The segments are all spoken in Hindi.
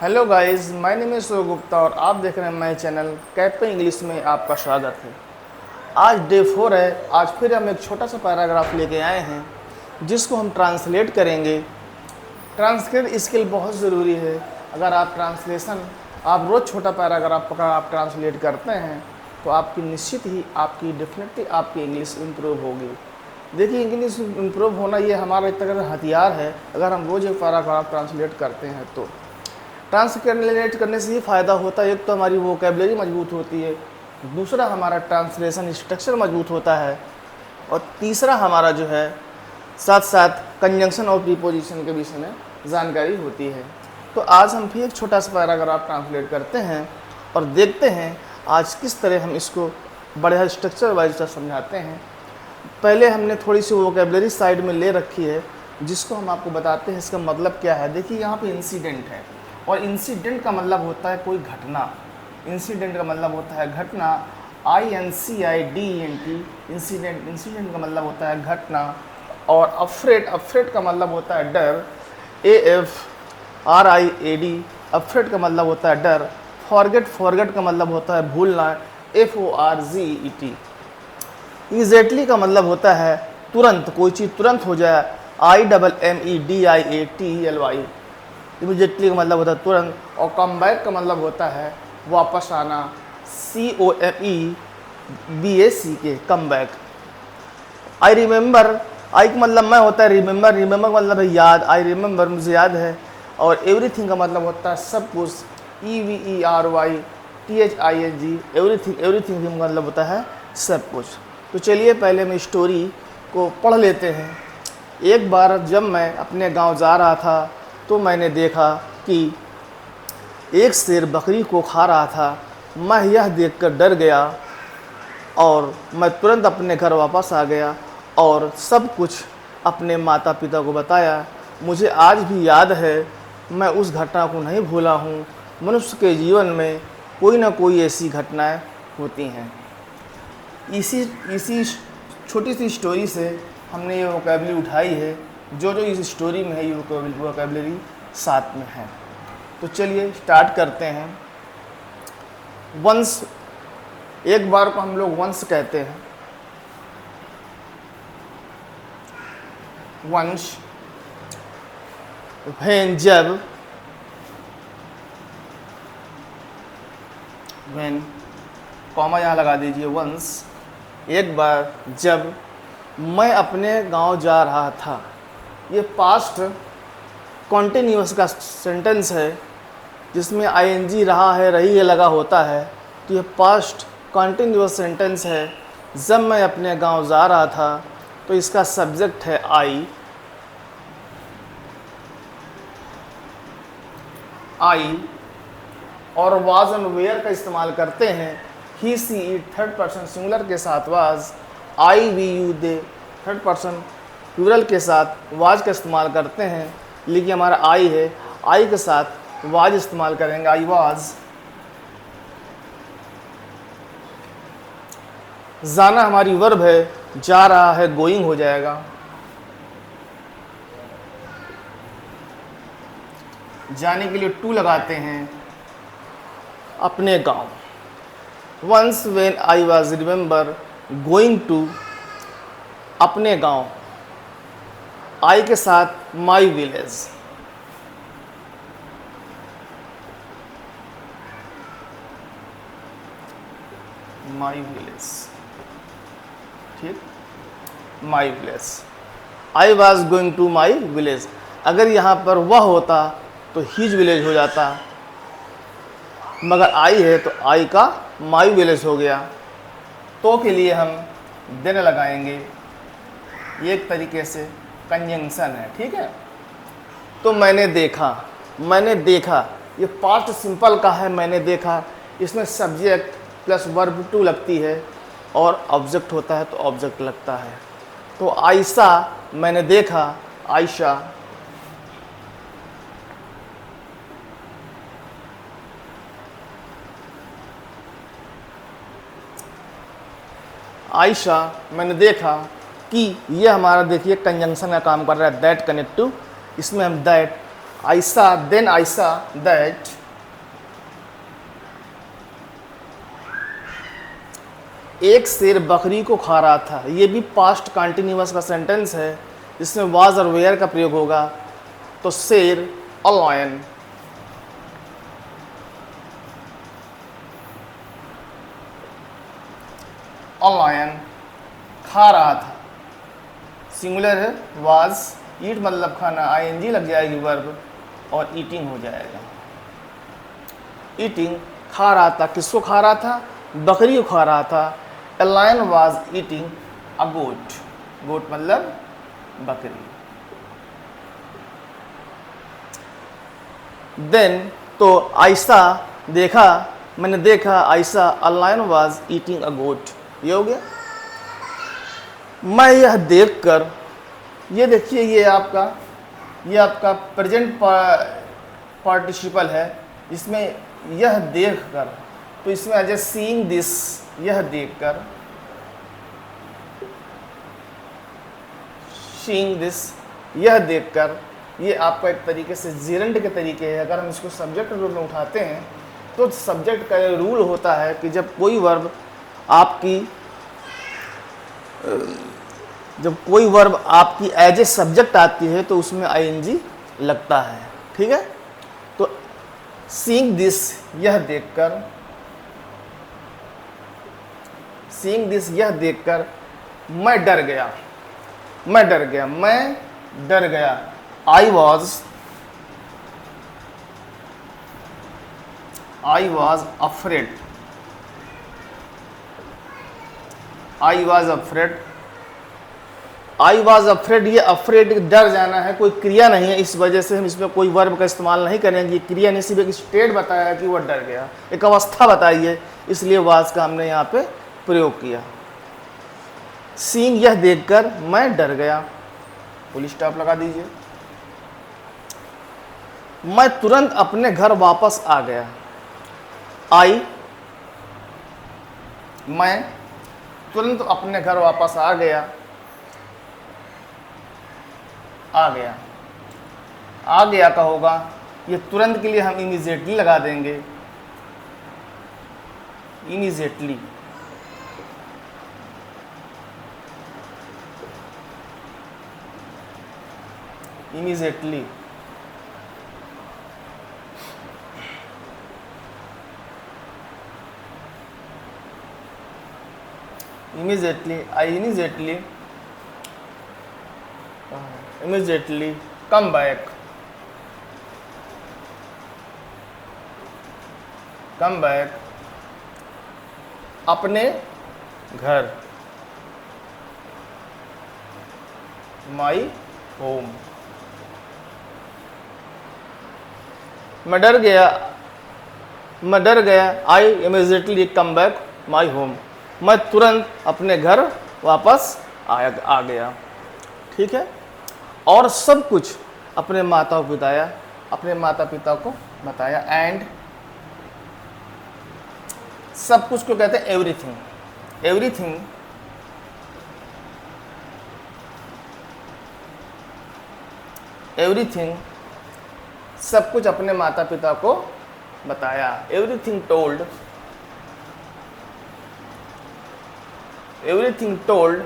Hello guys, my name is Surya Gupta और आप देख रहे हैं माय चैनल कैट पे इंग्लिश में आपका स्वागत है। आज डे 4 है। आज फिर हम एक छोटा सा पैराग्राफ लेके आए हैं जिसको हम ट्रांसलेट करेंगे। ट्रांसलेट स्किल बहुत ज़रूरी है। अगर आप आप रोज़ छोटा पैराग्राफ अगर आप ट्रांसलेट करते हैं तो आपकी निश्चित ही डेफिनेटली आपकी इंग्लिश इम्प्रूव होगी। देखिए, इंग्लिश इम्प्रूव होना ये हमारा एक तरह का हथियार है। अगर हम रोज़ एक पैराग्राफ ट्रांसलेट करते हैं तो ट्रांसलेट करने से ही फ़ायदा होता है। एक तो हमारी वोकैबुलरी मजबूत होती है, दूसरा हमारा ट्रांसलेशन स्ट्रक्चर मजबूत होता है, और तीसरा हमारा जो है साथ साथ कंजंक्शन और प्रीपोजिशन के विषय में जानकारी होती है। तो आज हम फिर एक छोटा सा पैराग्राफ ट्रांसलेट करते हैं और देखते हैं आज किस तरह हम इसको बड़े स्ट्रक्चर वाइज समझाते हैं। पहले हमने थोड़ी सी वोकैबुलरी साइड में ले रखी है जिसको हम आपको बताते हैं इसका मतलब क्या है। देखिए, यहाँ पे इंसिडेंट है और इंसिडेंट का मतलब होता है कोई घटना। इंसिडेंट का मतलब होता है घटना, INCIDENT, इंसिडेंट का मतलब होता है घटना। और अफ्रेड का मतलब होता है डर, AFRIAD, अफ्रेड का मतलब होता है डर। फॉरगेट का मतलब होता है भूलना, FORGET। इमीडिएटली का मतलब होता है तुरंत, कोई चीज़ तुरंत हो जाए, IMMEDIATLY। इमीडिएटली का मतलब होता है तुरंत। और कम बैक का मतलब होता है वापस आना, COMEBACK, come back. I remember, I का मतलब मैं होता है रिमेंबर का मतलब है याद, आई रिमेंबर मुझे याद है। और एवरीथिंग का मतलब होता है सब कुछ, EVERYTHING, एवरीथिंग का मतलब होता है सब कुछ। तो चलिए पहले हम स्टोरी को पढ़ लेते हैं। एक बार जब मैं अपने गांव जा रहा था तो मैंने देखा कि एक शेर बकरी को खा रहा था। मैं यह देखकर डर गया और मैं तुरंत अपने घर वापस आ गया और सब कुछ अपने माता पिता को बताया। मुझे आज भी याद है, मैं उस घटना को नहीं भूला हूँ। मनुष्य के जीवन में कोई ना कोई ऐसी घटनाएं होती हैं। इसी छोटी सी स्टोरी से हमने ये वोकैबुलरी उठाई है। जो इस स्टोरी में है ये वोकैबुलरी साथ में है। तो चलिए स्टार्ट करते हैं। वंस, एक बार को हम लोग वंस कहते हैं। वंश, व्हेन, जब, व्हेन, कॉमा यहाँ लगा दीजिए, वंस, एक बार जब मैं अपने गांव जा रहा था। ये पास्ट कॉन्टिन्यूअस का सेंटेंस है जिसमें ING रहा है, रही है लगा होता है। तो ये पास्ट कॉन्टिन्यूअस सेंटेंस है। जब मैं अपने गांव जा रहा था तो इसका सब्जेक्ट है आई और वाज एंड वेयर का इस्तेमाल करते हैं। He, she, it third person singular के साथ was, I, we, you, they third person plural के साथ वाज का इस्तेमाल करते हैं। लेकिन हमारा आई है, आई के साथ वाज इस्तेमाल करेंगे, आई वाज। जाना हमारी वर्ब है, जा रहा है गोइंग हो जाएगा। जाने के लिए टू लगाते हैं, अपने गांव। Once when I was remember going to, अपने गांव। आई के साथ माई विलेज। माई विलेज, ठीक, my village. I was going to my village. अगर यहाँ पर वह होता तो हिज विलेज हो जाता, मगर आई है तो आई का माई विलेज हो गया। तो के लिए हम देन लगाएंगे। ये एक तरीके से कंजंक्शन है, ठीक है। तो मैंने देखा, ये पास्ट सिंपल का है, मैंने देखा। इसमें सब्जेक्ट प्लस वर्ब टू लगती है और ऑब्जेक्ट होता है तो ऑब्जेक्ट लगता है। तो आयशा, मैंने देखा, आयशा। आयशा, मैंने देखा कि ये हमारा देखिए कंजंक्शन का काम कर रहा है, दैट कनेक्टिव। इसमें हम दैट, देन आई सा दैट एक शेर बकरी को खा रहा था। ये भी पास्ट कंटिन्यूअस का सेंटेंस है, इसमें वाज और वेयर का प्रयोग होगा। तो शेर अ लायन, अ लायन खा रहा था। सिंगुलर है, वाज, ईट मतलब खाना, आईएनजी लग जाएगी वर्ब और ईटिंग हो जाएगा। ईटिंग खा रहा था, किसको खा रहा था? बकरी को खा रहा था। A lion was eating a goat. goat मतलब बकरी। Then तो आयशा देखा, मैंने देखा, Ayesha a lion was eating a goat। ये हो गया। मैं यह देखकर, ये देखिए ये आपका प्रेजेंट पार्टिसिपल है, इसमें यह देखकर, तो इसमें एज ए सीइंग दिस, यह देखकर, सीइंग दिस, यह देखकर, ये आपका एक तरीके से जेरेंट के तरीके है। अगर हम इसको सब्जेक्ट रूल में उठाते हैं तो सब्जेक्ट का ये रूल होता है कि जब कोई वर्ब आपकी एज ए सब्जेक्ट आती है तो उसमें आईएनजी लगता है। ठीक है, तो सीइंग दिस, यह देखकर, सीइंग दिस, यह देखकर मैं डर गया, मैं डर गया, मैं डर गया। आई was afraid, I was afraid, I was afraid, ये अफ्रेड डर जाना है, कोई क्रिया नहीं है, इस वजह से हम इसमें कोई वर्ब का इस्तेमाल नहीं करेंगे। क्रिया ने सिर्फ एक स्टेट बताया है कि वह डर गया, एक अवस्था बताई है, इसलिए वाज का हमने यहाँ पे प्रयोग किया। सीइंग, यह देखकर मैं डर गया, फुल स्टॉप लगा दीजिए। मैं तुरंत अपने घर वापस आ गया। मैं तुरंत अपने घर वापस आ गया, आ गया का होगा, ये तुरंत के लिए हम इमीडिएटली लगा देंगे, immediately. Immediately, immediately come back, अपने घर, my home। मैं डर गया, I immediately come back my home, मैं तुरंत अपने घर वापस आ गया। ठीक है, और सब कुछ अपने माता पिता को बताया, एंड सब कुछ को कहते हैं एवरीथिंग, एवरीथिंग, सब कुछ अपने माता पिता को बताया। एवरीथिंग टोल्ड,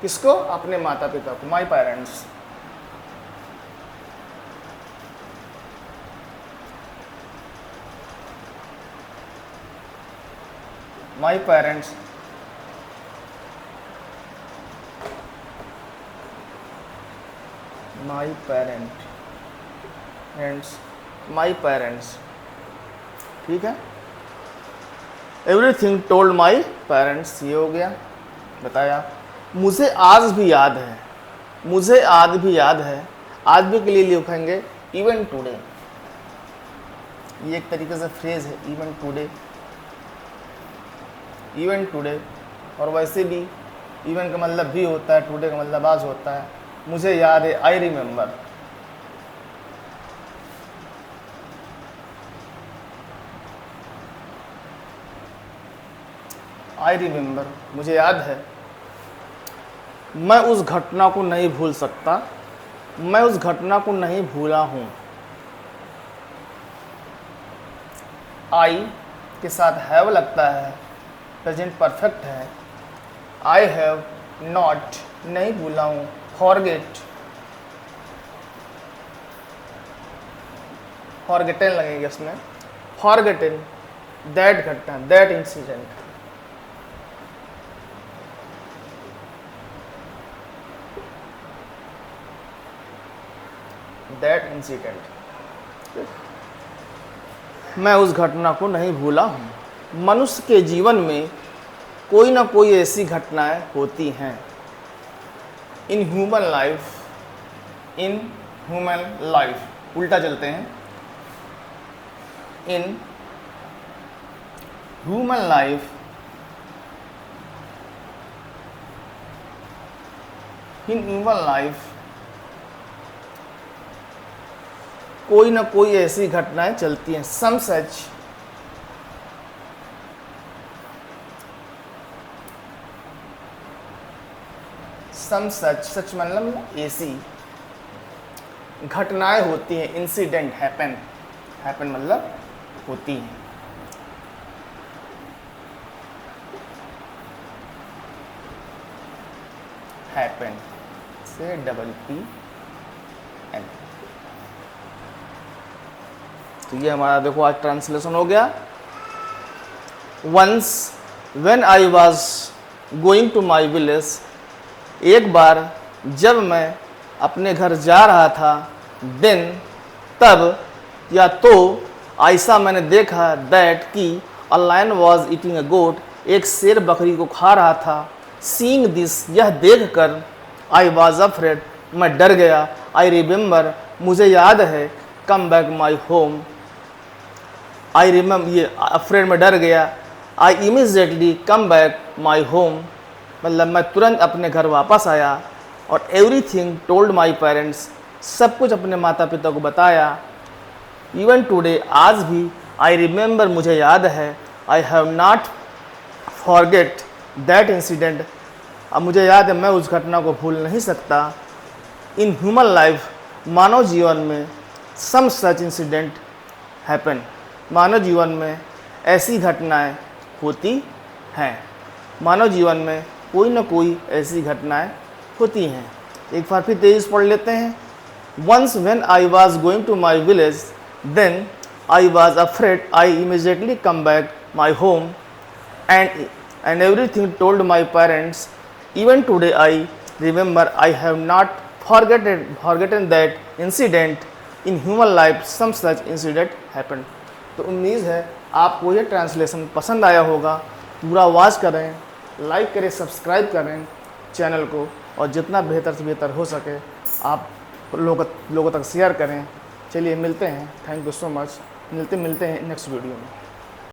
किसको? अपने माता पिता को, my parents. My parents, my parents. ठीक है, एवरीथिंग टोल्ड माई पेरेंट्स, ये हो गया, बताया। मुझे आज भी याद है, आज भी के लिए लिखेंगे इवन टुडे, ये एक तरीके से फ्रेज है, इवन टुडे। और वैसे भी इवन का मतलब भी होता है, टुडे का मतलब आज होता है। मुझे याद है, आई रिमेंबर, मुझे याद है। मैं उस घटना को नहीं भूल सकता, मैं उस घटना को नहीं भूला हूँ, आई के साथ हैव लगता है, प्रेजेंट परफेक्ट है। आई हैव नॉट, नहीं भूला हूँ। फॉरगेट, फॉरगेटन लगेगा इसमें। फॉरगेटन दैट घटना, दैट इंसिडेंट। दैट इंसिडेंट, मैं उस घटना को नहीं भूला हूँ। मनुष्य के जीवन में कोई ना कोई ऐसी घटनाएं होती हैं। In human life, in human life, उल्टा चलते हैं। In human life, in human life कोई ना कोई ऐसी घटनाएं चलती हैं। सम सच, सम सच, सच मतलब ऐसी घटनाएं होती हैं। इंसिडेंट, हैपन, हैपन मतलब होती हैं। हैपन से PPN। तो ये हमारा देखो आज ट्रांसलेशन हो गया। Once when I was going to my village, एक बार जब मैं अपने घर जा रहा था। देन, तब या तो ऐसा मैंने देखा। दैट कि a lion was eating a goat, एक शेर बकरी को खा रहा था। सीइंग दिस, यह देख कर। आई वॉज अफ्रेड, मैं डर गया। आई रिमेंबर, मुझे याद है। कम back my home, I remember, ये अफ्रेड में डर गया। आई immediately come back my home, मतलब मैं तुरंत अपने घर वापस आया। और एवरीथिंग टोल्ड माई पेरेंट्स, सब कुछ अपने माता पिता को बताया। इवन टुडे, आज भी। आई रिमेंबर, मुझे याद है। I have not forget that incident, अब मुझे याद है, मैं उस घटना को भूल नहीं सकता। इन ह्यूमन लाइफ, मानव जीवन में। सम सच इंसिडेंट हैपन, मानव जीवन में ऐसी घटनाएं होती हैं। मानव जीवन में कोई ना कोई ऐसी घटनाएं होती हैं। एक बार फिर तेज पढ़ लेते हैं। Once when I was going to my village, then I was afraid. I immediately come back my home and everything told my parents. Even today I remember, I have not forgotten that incident. In human life some such incident happened. तो उम्मीद है आपको ये ट्रांसलेशन पसंद आया होगा। पूरा वॉच करें, लाइक करें, सब्सक्राइब करें चैनल को, और जितना बेहतर से बेहतर हो सके आप लोगों तक शेयर करें। चलिए मिलते हैं। Thank you so much. मिलते हैं नेक्स्ट वीडियो में।